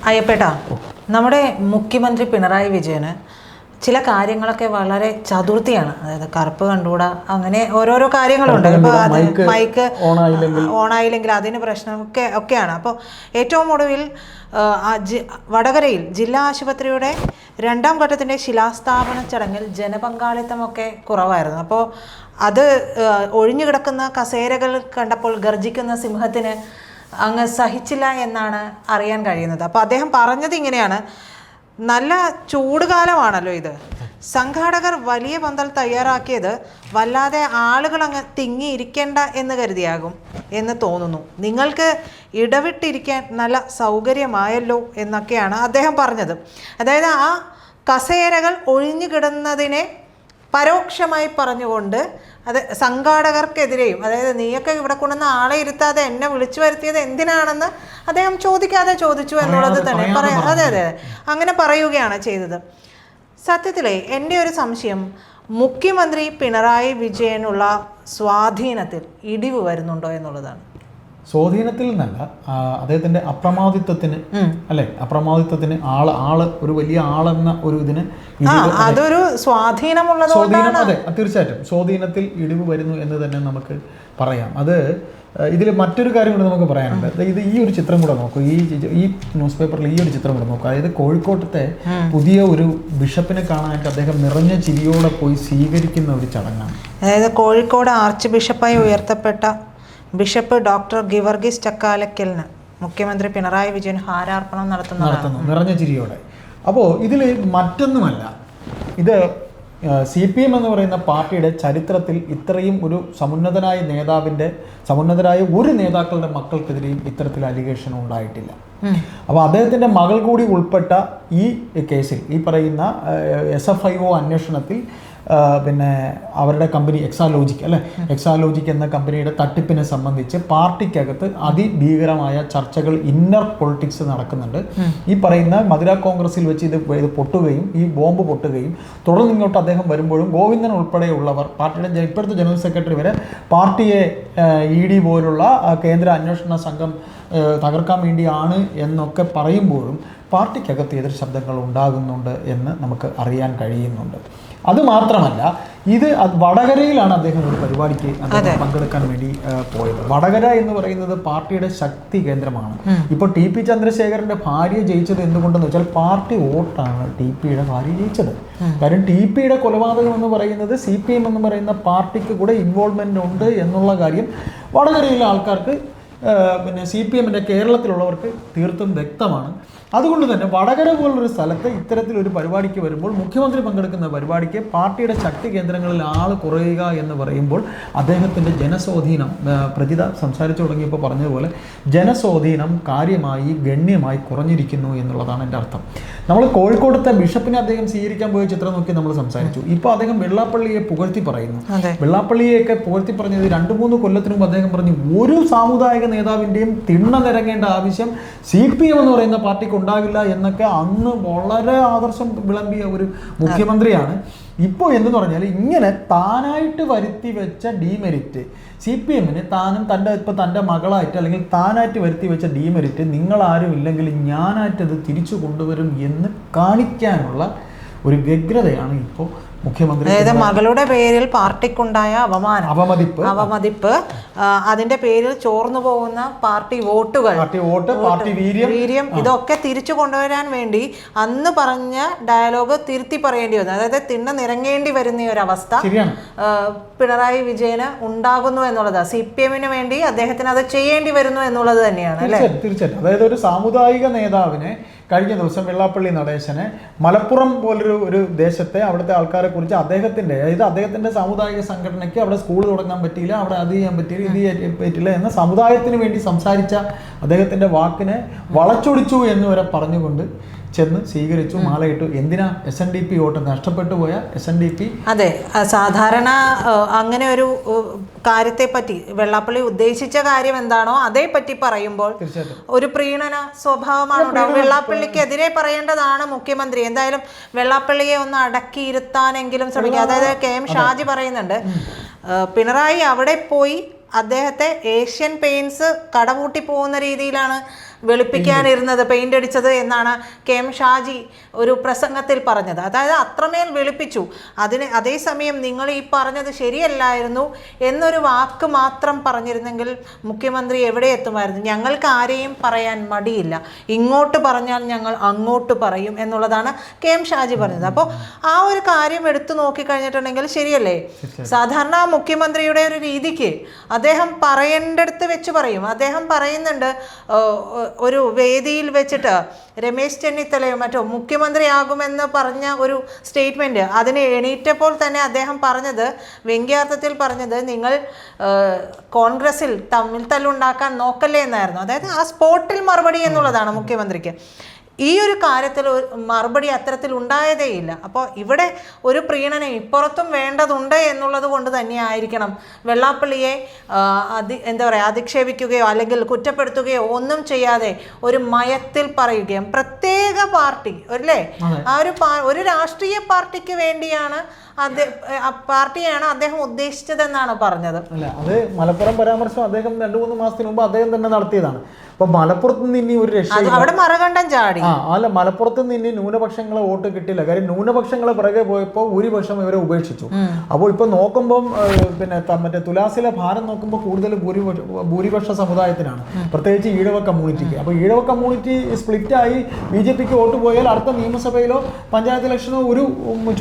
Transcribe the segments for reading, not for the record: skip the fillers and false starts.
അയ്യപ്പേട്ടാ, നമ്മുടെ മുഖ്യമന്ത്രി പിണറായി വിജയന് ചില കാര്യങ്ങളൊക്കെ വളരെ ചതുർത്ഥിയാണ്. അതായത് കറുപ്പ് കണ്ടുകൂടാ, അങ്ങനെ ഓരോരോ കാര്യങ്ങളുണ്ട്. ഇപ്പോൾ അത് മൈക്ക് ഓണായില്ലെങ്കിൽ അതിന് ഒക്കെയാണ്. അപ്പോൾ ഏറ്റവും ഒടുവിൽ വടകരയിൽ ജില്ലാ ആശുപത്രിയുടെ 2ാം ഘട്ടത്തിൻ്റെ ശിലാസ്ഥാപന ചടങ്ങിൽ ജനപങ്കാളിത്തമൊക്കെ കുറവായിരുന്നു. അപ്പോൾ അത് ഒഴിഞ്ഞു കിടക്കുന്ന കസേരകൾ കണ്ടപ്പോൾ ഗർജിക്കുന്ന സിംഹത്തിന് അങ്ങ് സഹിച്ചില്ല എന്നാണ് അറിയാൻ കഴിയുന്നത്. അപ്പോൾ അദ്ദേഹം പറഞ്ഞത് ഇങ്ങനെയാണ്: നല്ല ചൂടുകാലമാണല്ലോ ഇത്, സംഘാടകർ വലിയ പന്തൽ തയ്യാറാക്കിയത് വല്ലാതെ ആളുകൾ അങ്ങ് തിങ്ങിയിരിക്കേണ്ട എന്ന് കരുതിയാകും എന്ന് തോന്നുന്നു. നിങ്ങൾക്ക് ഇടവിട്ടിരിക്കാൻ നല്ല സൗകര്യമായല്ലോ എന്നൊക്കെയാണ് അദ്ദേഹം പറഞ്ഞത്. അതായത് ആ കസേരകൾ ഒഴിഞ്ഞു കിടന്നതിനെ പരോക്ഷമായി പറഞ്ഞുകൊണ്ട് അത് സംഘാടകർക്കെതിരെയും, അതായത് നീയൊക്കെ ഇവിടെ കൊണ്ടുവന്ന ആളെ ഇരുത്താതെ എന്നെ വിളിച്ചു വരുത്തിയത് എന്തിനാണെന്ന് അദ്ദേഹം ചോദിക്കാതെ ചോദിച്ചു എന്നുള്ളത് തന്നെ പറയാം. അതെ അതെ അങ്ങനെ പറയുകയാണ് ചെയ്തത്. സത്യത്തിലെ എൻ്റെ ഒരു സംശയം, മുഖ്യമന്ത്രി പിണറായി വിജയനുള്ള സ്വാധീനത്തിൽ ഇടിവ് വരുന്നുണ്ടോ എന്നുള്ളതാണ്. സ്വാധീനത്തിൽ നിന്നല്ല, അദ്ദേഹത്തിന്റെ അപ്രമാദിത്വത്തിന് അല്ലെ, അപ്രമാദിത്വത്തിന് ആള് ഒരു വലിയ ആളെന്ന ഒരു ഇതിന് അതൊരു സ്വാധീനമുള്ളത്. അതെ, തീർച്ചയായിട്ടും സ്വാധീനത്തിൽ ഇടിവ് വരുന്നു എന്ന് തന്നെ നമുക്ക് പറയാം. അത് ഇതിൽ മറ്റൊരു കാര്യം കൂടെ നമുക്ക് പറയാനുണ്ട്. ഇത് ഈ ഒരു ചിത്രം കൂടെ നോക്കൂ, ഈ ന്യൂസ് പേപ്പറിൽ ഈ ഒരു ചിത്രം കൂടെ നോക്കൂ. അതായത് കോഴിക്കോട്ടത്തെ പുതിയ ഒരു ബിഷപ്പിനെ കാണാനായിട്ട് അദ്ദേഹം നിറഞ്ഞ ചിരിയോടെ പോയി സ്വീകരിക്കുന്ന ഒരു ചടങ്ങാണ്. അതായത് കോഴിക്കോട് ആർച്ച് ബിഷപ്പായി ഉയർത്തപ്പെട്ട ബിഷപ്പ് ഡോക്ടർ ഗിവർഗീസ് ചക്കാലക്കലിന് മുഖ്യമന്ത്രി പിണറായി വിജയൻ ഹാരാർപ്പണം നടത്തുന്നു നിറഞ്ഞ ചിരിയോടെ. അപ്പോൾ ഇതിൽ മറ്റൊന്നുമല്ല, ഇത് CPM എന്ന് പറയുന്ന പാർട്ടിയുടെ ചരിത്രത്തിൽ ഇത്രയും ഒരു സമുന്നതരായ ഒരു നേതാക്കളുടെ മക്കൾക്കെതിരെയും ഇത്തരത്തിൽ അലിഗേഷൻ ഉണ്ടായിട്ടില്ല. അപ്പോൾ അദ്ദേഹത്തിൻ്റെ മകൾ കൂടി ഉൾപ്പെട്ട ഈ കേസിൽ, ഈ പറയുന്ന SFIO അന്വേഷണത്തിൽ പിന്നെ അവരുടെ കമ്പനി എക്സാലോജിക് എന്ന കമ്പനിയുടെ തട്ടിപ്പിനെ സംബന്ധിച്ച് പാർട്ടിക്കകത്ത് അതിഭീകരമായ ചർച്ചകൾ, ഇന്നർ പൊളിറ്റിക്സ് നടക്കുന്നുണ്ട്. ഈ പറയുന്ന മധുര കോൺഗ്രസിൽ വെച്ച് ഇത് പൊട്ടുകയും ഈ ബോംബ് പൊട്ടുകയും തുടർന്ന് ഇങ്ങോട്ട് അദ്ദേഹം വരുമ്പോഴും ഗോവിന്ദൻ ഉൾപ്പെടെയുള്ളവർ, പാർട്ടിയുടെ ഇപ്പോഴത്തെ ജനറൽ സെക്രട്ടറി വരെ പാർട്ടിയെ ED പോലുള്ള കേന്ദ്ര അന്വേഷണ സംഘം തകർക്കാൻ വേണ്ടിയാണ് എന്നൊക്കെ പറയുമ്പോഴും പാർട്ടിക്കകത്ത് എതിർ ശബ്ദങ്ങൾ ഉണ്ടാകുന്നുണ്ട് എന്ന് നമുക്ക് അറിയാൻ കഴിയുന്നുണ്ട്. അതുമാത്രമല്ല, ഇത് വടകരയിലാണ് അദ്ദേഹം ഒരു പരിപാടിക്ക് പങ്കെടുക്കാൻ വേണ്ടി പോയത്. വടകര എന്ന് പറയുന്നത് പാർട്ടിയുടെ ശക്തി കേന്ദ്രമാണ്. ഇപ്പോൾ TP ചന്ദ്രശേഖരന്റെ ഭാര്യ ജയിച്ചത് എന്തുകൊണ്ടെന്ന് വെച്ചാൽ പാർട്ടി വോട്ടാണ് TPയുടെ ഭാര്യ ജയിച്ചത്. കാരണം TPയുടെ കൊലപാതകം എന്ന് പറയുന്നത് CPM എന്ന് പറയുന്ന പാർട്ടിക്ക് കൂടെ ഇൻവോൾവ്മെന്റ് ഉണ്ട് എന്നുള്ള കാര്യം വടകരയിലെ ആൾക്കാർക്ക്, പിന്നെ CPMന്റെ കേരളത്തിലുള്ളവർക്ക് തീർത്തും വ്യക്തമാണ്. അതുകൊണ്ട് തന്നെ വടകര പോലുള്ളൊരു സ്ഥലത്ത് ഇത്തരത്തിലൊരു പരിപാടിക്ക് വരുമ്പോൾ, മുഖ്യമന്ത്രി പങ്കെടുക്കുന്ന പരിപാടിക്ക് പാർട്ടിയുടെ ശക്തി കേന്ദ്രങ്ങളിൽ ആൾ കുറയുക എന്ന് പറയുമ്പോൾ അദ്ദേഹത്തിൻ്റെ ജനസ്വാധീനം, പ്രജിത സംസാരിച്ചു തുടങ്ങിയപ്പോൾ പറഞ്ഞതുപോലെ ജനസ്വാധീനം ഗണ്യമായി കുറഞ്ഞിരിക്കുന്നു എന്നുള്ളതാണ് എൻ്റെ അർത്ഥം. നമ്മൾ കോഴിക്കോടത്തെ ബിഷപ്പിനെ അദ്ദേഹം സ്വീകരിക്കാൻ പോയ ചിത്രം നോക്കി നമ്മൾ സംസാരിച്ചു. ഇപ്പോൾ അദ്ദേഹം വെള്ളാപ്പള്ളിയെ പുകഴ്ത്തി പറയുന്നു. വെള്ളാപ്പള്ളിയെയൊക്കെ പുകഴ്ത്തി പറഞ്ഞത് 2-3 കൊല്ലത്തിന് മുമ്പ് അദ്ദേഹം പറഞ്ഞു, ഒരു സാമുദായിക നേതാവിൻ്റെയും തിണ്ണ നിരങ്ങേണ്ട ആവശ്യം CPM എന്ന് പറയുന്ന പാർട്ടിക്ക് ഉണ്ടാകില്ല എന്നൊക്കെ അന്ന് വളരെ ആദർശം വിളമ്പിയ ഒരു മുഖ്യമന്ത്രിയാണ്. ഇപ്പോൾ എന്തെന്ന് പറഞ്ഞാൽ, ഇങ്ങനെ താനായിട്ട് വരുത്തി വെച്ച ഡീമെരിറ്റ് CPMന് തൻ്റെ മകളായിട്ട് അല്ലെങ്കിൽ താനായിട്ട് വരുത്തി വെച്ച ഡീമെരിറ്റ് നിങ്ങളാരും ഇല്ലെങ്കിൽ ഞാനായിട്ടത് തിരിച്ചു കൊണ്ടുവരും എന്ന് കാണിക്കാനുള്ള ഒരു വ്യഗ്രതയാണ് ഇപ്പോൾ മുഖ്യമന്ത്രി. അതായത് മകളുടെ പേരിൽ പാർട്ടിക്കുണ്ടായ അവമതിപ്പ്, അതിന്റെ പേരിൽ ചോർന്നു പോകുന്ന പാർട്ടി വീര്യം, ഇതൊക്കെ തിരിച്ചു കൊണ്ടുവരാൻ വേണ്ടി അന്ന് പറഞ്ഞ ഡയലോഗ് തിരുത്തി പറയേണ്ടി വന്നു. അതായത് തിണ്ണ നിറങ്ങേണ്ടി വരുന്ന ഒരു അവസ്ഥ പിണറായി വിജയന് ഉണ്ടാകുന്നു എന്നുള്ളത്, CPMന് വേണ്ടി അദ്ദേഹത്തിന് അത് ചെയ്യേണ്ടി വരുന്നു എന്നുള്ളത് തന്നെയാണ് അല്ലേ? തീർച്ചയായിട്ടും. അതായത് ഒരു സാമുദായിക നേതാവിനെ കഴിഞ്ഞ ദിവസം വെള്ളാപ്പള്ളി നടേശനെ മലപ്പുറം പോലൊരു ദേശത്തെ അവിടുത്തെ ആൾക്കാരെ കുറിച്ച് അദ്ദേഹത്തിന്റെ സാമുദായിക സംഘടനയ്ക്ക് അവിടെ സ്കൂൾ തുടങ്ങാൻ പറ്റിയില്ല, അവിടെ അത് ചെയ്യാൻ പറ്റിയില്ല, ഇത് ചെയ്യാൻ പറ്റില്ല എന്ന സമുദായത്തിന് വേണ്ടി സംസാരിച്ച അദ്ദേഹത്തിന്റെ വാക്കിനെ വളച്ചൊടിച്ചു എന്ന് വരെ പറഞ്ഞുകൊണ്ട് ചെന്ന് സ്വീകരിച്ചു, മാലയിട്ടു. എന്തിനാ? SNDP വോട്ട് നഷ്ടപ്പെട്ടു പോയ SNDP. അതെ, സാധാരണ അങ്ങനെ ഒരു കാര്യത്തെപ്പറ്റി വെള്ളാപ്പള്ളി ഉദ്ദേശിച്ച കാര്യം എന്താണോ അതേപ്പറ്റി പറയുമ്പോൾ ഒരു പ്രീണന സ്വഭാവമാണ് ഉണ്ടാവും. വെള്ളാപ്പള്ളിക്കെതിരെ പറയേണ്ടതാണ് മുഖ്യമന്ത്രി. എന്തായാലും വെള്ളാപ്പള്ളിയെ ഒന്ന് അടക്കിയിരുത്താനെങ്കിലും ശ്രമിക്കുക. അതായത് KM ഷാജി പറയുന്നുണ്ട്, പിണറായി അവിടെ പോയി അദ്ദേഹത്തെ ഏഷ്യൻ പെയിൻറ്റ്സ് കടകൂട്ടി പോകുന്ന രീതിയിലാണ് വെളുപ്പിക്കാനിരുന്നത്, പെയിന്റ് അടിച്ചത് എന്നാണ് KM ഷാജി ഒരു പ്രസംഗത്തിൽ പറഞ്ഞത്. അതായത് അത്രമേൽ വെളുപ്പിച്ചു. അതേസമയം നിങ്ങൾ ഈ പറഞ്ഞത് ശരിയല്ലായിരുന്നു എന്നൊരു വാക്ക് മാത്രം പറഞ്ഞിരുന്നെങ്കിൽ മുഖ്യമന്ത്രി എവിടെ എത്തുമായിരുന്നു? ഞങ്ങൾക്ക് ആരെയും പറയാൻ മടിയില്ല, ഇങ്ങോട്ട് പറഞ്ഞാൽ ഞങ്ങൾ അങ്ങോട്ട് പറയും എന്നുള്ളതാണ് KM ഷാജി പറഞ്ഞത്. അപ്പോൾ ആ ഒരു കാര്യം എടുത്തു നോക്കിക്കഴിഞ്ഞിട്ടുണ്ടെങ്കിൽ ശരിയല്ലേ? സാധാരണ മുഖ്യമന്ത്രിയുടെ ഒരു രീതിക്ക് അദ്ദേഹം പറയേണ്ടടുത്ത് വെച്ച് പറയും. അദ്ദേഹം പറയുന്നുണ്ട്, ഒരു വേദിയിൽ വെച്ചിട്ട് രമേശ് ചെന്നിത്തലയോ മറ്റോ മുഖ്യമന്ത്രിയാകുമെന്ന് പറഞ്ഞ ഒരു സ്റ്റേറ്റ്മെൻറ്റ്, അതിന് എണീറ്റപ്പോൾ തന്നെ അദ്ദേഹം പറഞ്ഞത്, വ്യംഗ്യാർത്ഥത്തിൽ പറഞ്ഞത്, നിങ്ങൾ കോൺഗ്രസിൽ തമ്മിൽ തല്ലുണ്ടാക്കാൻ നോക്കല്ലേ എന്നായിരുന്നു. അതായത് ആ സ്പോട്ടിൽ മറുപടി എന്നുള്ളതാണ് മുഖ്യമന്ത്രിക്ക്. ഈ ഒരു കാര്യത്തിൽ മറുപടി അത്തരത്തിൽ ഉണ്ടായതേയില്ല. അപ്പോൾ ഇവിടെ ഒരു പ്രീണനം ഇപ്പുറത്തും വേണ്ടതുണ്ട് എന്നുള്ളത് കൊണ്ട് തന്നെയായിരിക്കണം വെള്ളാപ്പള്ളിയെ എന്താ പറയുക, അധിക്ഷേപിക്കുകയോ അല്ലെങ്കിൽ കുറ്റപ്പെടുത്തുകയോ ഒന്നും ചെയ്യാതെ ഒരു മയത്തിൽ പറയുകയും, പ്രത്യേക പാർട്ടി അല്ലേ, ആ ഒരു രാഷ്ട്രീയ പാർട്ടിക്ക് വേണ്ടിയാണ് പാർട്ടിയാണ് അദ്ദേഹം ഉദ്ദേശിച്ചതെന്നാണ് പറഞ്ഞത്. അല്ല, അത് മലപ്പുറം പരാമർശം അദ്ദേഹം 2-3 മാസത്തിന് മുമ്പ് അദ്ദേഹം തന്നെ നടത്തിയതാണ്. അപ്പൊ മലപ്പുറത്ത് നിന്ന് ഇനി ഒരു രക്ഷ, അവിടെ മറകണ്ഠം ചാടി. അല്ല, മലപ്പുറത്ത് നിന്ന് ഇനി ന്യൂനപക്ഷങ്ങളെ വോട്ട് കിട്ടില്ല. കാര്യം ന്യൂനപക്ഷങ്ങളെ പിറകെ പോയപ്പോൾ ഭൂരിപക്ഷം ഇവരെ ഉപേക്ഷിച്ചു. അപ്പോൾ ഇപ്പൊ നോക്കുമ്പോൾ പിന്നെ മറ്റേ തുലാസിലെ ഭാരം നോക്കുമ്പോൾ കൂടുതൽ ഭൂരിപക്ഷ സമുദായത്തിനാണ്, പ്രത്യേകിച്ച് ഈഴവ കമ്മ്യൂണിറ്റിക്ക്. അപ്പോൾ ഈഴവ കമ്മ്യൂണിറ്റി സ്പ്ലിറ്റായി BJPക്ക് വോട്ട് പോയാൽ അടുത്ത നിയമസഭയിലോ പഞ്ചായത്ത് ഇലക്ഷനോ ഒരു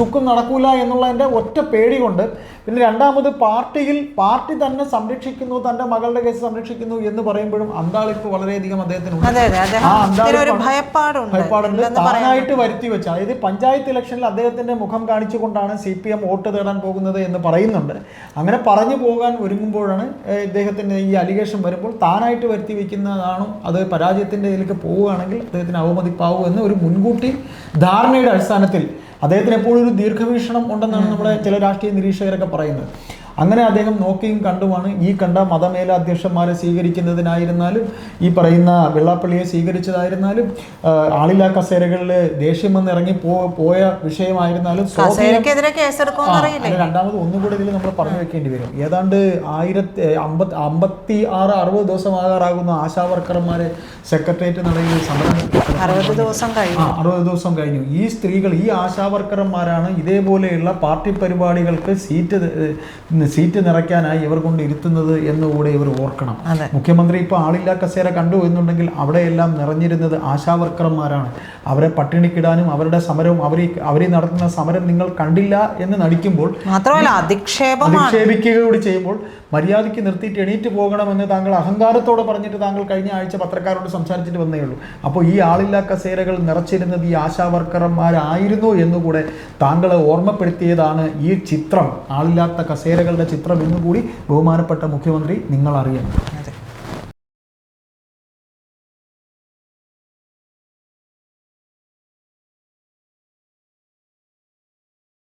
ചുക്കും നടക്കൂല എന്നുള്ളതിന്റെ ഒറ്റ പേടി കൊണ്ട്, പിന്നെ രണ്ടാമത് പാർട്ടി തന്നെ സംരക്ഷിക്കുന്നു, തന്റെ മകളുടെ കേസ് സംരക്ഷിക്കുന്നു എന്ന് പറയുമ്പോഴും അന്താളിപ്പ് വളരെയധികം അദ്ദേഹത്തിനുണ്ട്. ഭയപ്പാടുണ്ട്. താനായിട്ട് വരുത്തി വെച്ച, അതായത് പഞ്ചായത്ത് ഇലക്ഷനിൽ അദ്ദേഹത്തിന്റെ മുഖം കാണിച്ചുകൊണ്ടാണ് CPM വോട്ട് തേടാൻ പോകുന്നത് എന്ന് പറയുന്നുണ്ട്. അങ്ങനെ പറഞ്ഞു പോകാൻ ഒരുങ്ങുമ്പോഴാണ് ഇദ്ദേഹത്തിന്റെ ഈ അലിഗേഷൻ വരുമ്പോൾ താനായിട്ട് വരുത്തി വെക്കുന്നതാണോ അത് പരാജയത്തിന്റെ ഇതിലേക്ക് പോവുകയാണെങ്കിൽ അദ്ദേഹത്തിന് അവമതിപ്പാവൂ എന്ന് ഒരു മുൻകൂട്ടി ധാരണയുടെ അടിസ്ഥാനത്തിൽ അദ്ദേഹത്തിന് എപ്പോഴും ഒരു ദീർഘവീക്ഷണം ഉണ്ടെന്നാണ് നമ്മുടെ ചില രാഷ്ട്രീയ നിരീക്ഷകരൊക്കെ പറയുന്നത്. അങ്ങനെ അദ്ദേഹം നോക്കിയും കണ്ടുമാണ് ഈ കണ്ട മതമേലധ്യക്ഷന്മാരെ സ്വീകരിക്കുന്നതിനായിരുന്നാലും ഈ പറയുന്ന വെള്ളാപ്പള്ളിയെ സ്വീകരിച്ചതായിരുന്നാലും ആളില്ലാ കസേരകളിൽ ദേഷ്യം വന്ന് ഇറങ്ങി പോയ വിഷയമായിരുന്നാലും രണ്ടാമത് ഒന്നുകൂടി ഇതിൽ നമ്മൾ പറഞ്ഞു വെക്കേണ്ടി വരും. ഏതാണ്ട് 56-60 ദിവസമാകാറാകുന്ന ആശാവർക്കർമാരെ സെക്രട്ടേറിയറ്റ് നടയിൽ സമരം 60 ദിവസം കഴിഞ്ഞു. ഈ സ്ത്രീകൾ, ഈ ആശാവർക്കർമാരാണ് ഇതേപോലെയുള്ള പാർട്ടി പരിപാടികൾക്ക് സീറ്റ് നിറയ്ക്കാനായി ഇവർ കൊണ്ട് ഇരുത്തുന്നത് എന്നുകൂടെ ഇവർ ഓർക്കണം. മുഖ്യമന്ത്രി ഇപ്പോൾ ആളില്ലാ കസേര കണ്ടു എന്നുണ്ടെങ്കിൽ അവിടെയെല്ലാം നിറഞ്ഞിരുന്നത് ആശാവർക്കർമാരാണ്. അവരെ പട്ടിണിക്കിടാനും അവരുടെ സമരവും അവർ നടത്തുന്ന സമരം നിങ്ങൾ കണ്ടില്ല എന്ന് നടിക്കുമ്പോൾ, മാത്രമല്ല അധിക്ഷേപിക്കുക കൂടി ചെയ്യുമ്പോൾ മര്യാദയ്ക്ക് നിർത്തിയിട്ട് എണീറ്റ് പോകണമെന്ന് താങ്കൾ അഹങ്കാരത്തോടെ പറഞ്ഞിട്ട് താങ്കൾ കഴിഞ്ഞ ആഴ്ച പത്രക്കാരോട് സംസാരിച്ചിട്ട് വന്നേ ഉള്ളൂ. അപ്പോൾ ഈ ആളില്ലാ കസേരകൾ നിറച്ചിരുന്നത് ഈ ആശാവർക്കർമാരായിരുന്നു എന്നുകൂടെ താങ്കളെ ഓർമ്മപ്പെടുത്തിയതാണ് ഈ ചിത്രം, ആളില്ലാത്ത കസേരകളുടെ ചിത്രം എന്നുകൂടി ബഹുമാനപ്പെട്ട മുഖ്യമന്ത്രി നിങ്ങൾ അറിയണം.